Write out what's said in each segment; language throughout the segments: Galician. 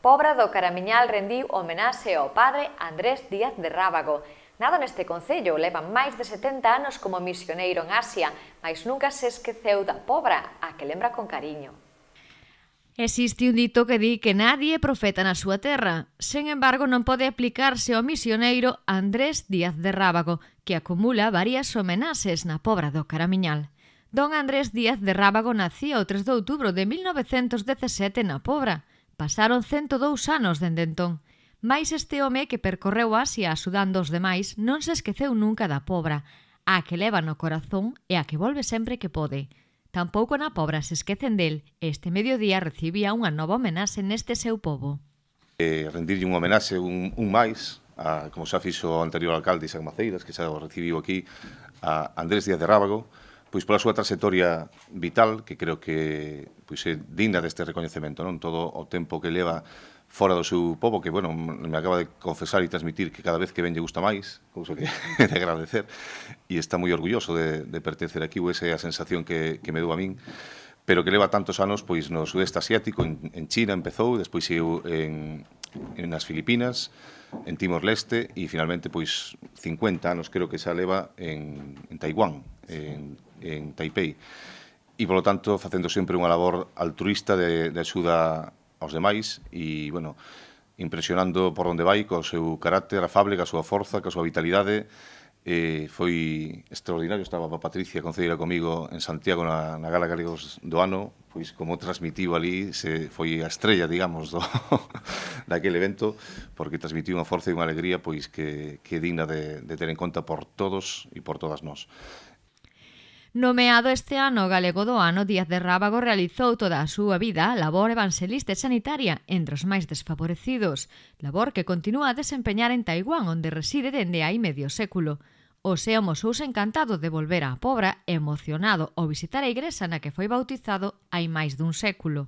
Pobra do Caramiñal rendiu homenaxe ao padre Andrés Díaz de Rábago. Nado neste concello, levan máis de 70 anos como misioneiro en Asia, mais nunca se esqueceu da Pobra, a que lembra con cariño. Existe un dito que di que nadie é profeta na súa terra. Sen embargo, non pode aplicarse ao misioneiro Andrés Díaz de Rábago, que acumula varias homenaxes na Pobra do Caramiñal. Don Andrés Díaz de Rábago nacía o 3 de outubro de 1917 na Pobra. Pasaron 102 anos dende entón. Mais este home que percorreu Asia axudando os demais non se esqueceu nunca da Pobra, a que leva no corazón e a que volve sempre que pode. Tampouco na Pobra se esquecen del. Este mediodía recibía unha nova homenaxe neste seu pobo. Rendirlle un homenaxe un máis, como xa fixo o anterior alcalde Isaac Maceiras, que xa o recibiu aquí, a Andrés Díaz de Rábago, pois pola súa trayectoria vital, que creo que pois é digna deste recoñecemento, non? Todo o tempo que leva fora do seu pobo, que, bueno, me acaba de confesar e transmitir que cada vez que ven lle gusta máis, cousa que é de agradecer, e está moi orgulloso de pertencer aquí, ou esa é a sensación que me dou a min, pero que leva tantos anos pois no sudeste asiático, en China empezou, despois seguiu nas Filipinas, en Timor-Leste, e finalmente pois 50 anos creo que xa leva en Taiwán, en Taipei, e polo tanto facendo sempre unha labor altruista de axuda aos demais e, bueno, impresionando por onde vai, co seu carácter afable, ca súa forza, ca súa vitalidade. Foi extraordinario, estaba a Patricia concelleira comigo en Santiago na Gala Galegos do ano, pois como transmitiu ali, foi a estrella, digamos, daquele evento, porque transmitiu unha forza e unha alegría pois que é digna de ter en conta por todos e por todas nós. Nomeado este ano Galego do Ano, Díaz de Rábago realizou toda a súa vida a labor evangelista e sanitaria entre os máis desfavorecidos, labor que continúa a desempeñar en Taiwán, onde reside dende hai medio século. O seu amosouse encantado de volver á Pobra, emocionado ao visitar a igrexa na que foi bautizado hai máis dun século.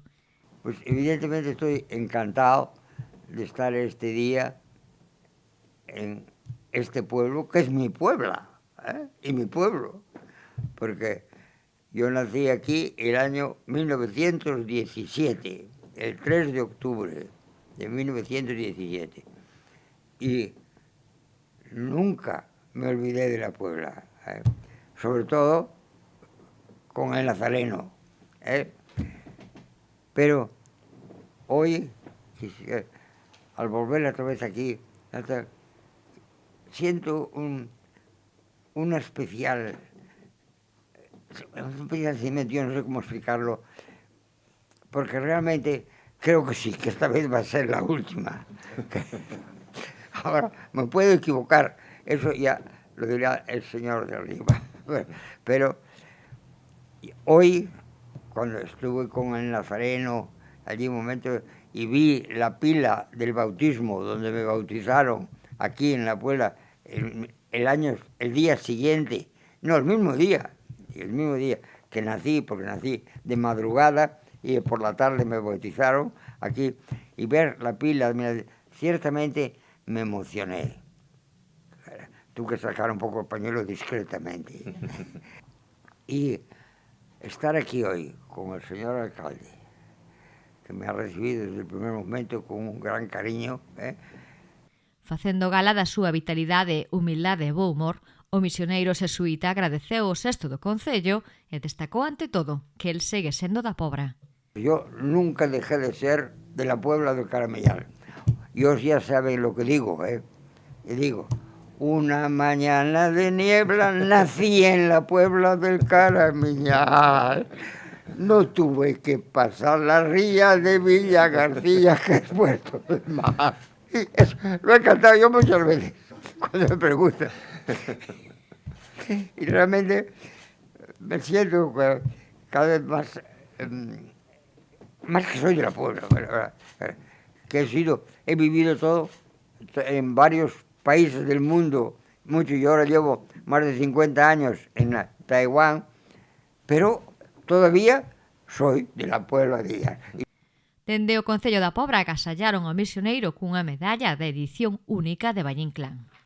Pues evidentemente estoy encantado de estar este día en este pueblo, que es mi puebla, y mi pueblo. Porque yo nací aquí el año 1917, el 3 de octubre de 1917, y nunca me olvidé de la Puebla, sobre todo con el Nazareno. Pero hoy, al volver otra vez aquí, siento una especial sentimiento, yo no sé cómo explicarlo, porque realmente creo que sí, que esta vez va a ser la última. Ahora, me puedo equivocar, eso ya lo dirá el señor de arriba. Pero hoy, cuando estuve con el Nazareno, allí un momento, y vi la pila del bautismo, donde me bautizaron, aquí en la Puebla, el día siguiente, no, el mismo día que nací, porque nací de madrugada y por la tarde me bautizaron aquí, y ver la pila, ciertamente me emocioné. Tuve que sacar un poco el pañuelo discretamente. Y estar aquí hoy con el señor alcalde, que me ha recibido desde el primer momento con un gran cariño, Facendo gala da súa vitalidade, humildade e bo humor, o misioneiro xesuíta agradeceu o xesto do Concello e destacou ante todo que el segue sendo da Pobra. Yo nunca dejé de ser de la Puebla del Caramiñal. Yo ya saben lo que digo, Y digo, una mañana de niebla nací en la Puebla del Caramiñal. No tuve que pasar la ría de Villa García, que es Puerto del Mar. Eso, lo he cantado yo muchas veces, cuando me preguntan. Y realmente me siento cada vez más que soy de la Puebla, que he vivido todo en varios países del mundo, mucho, y ahora llevo más de 50 años en Taiwán, pero todavía soy de la Puebla de Díaz. Dende o Concello da Pobra agasallaron ao misioneiro cunha medalla de edición única de Valle Inclán.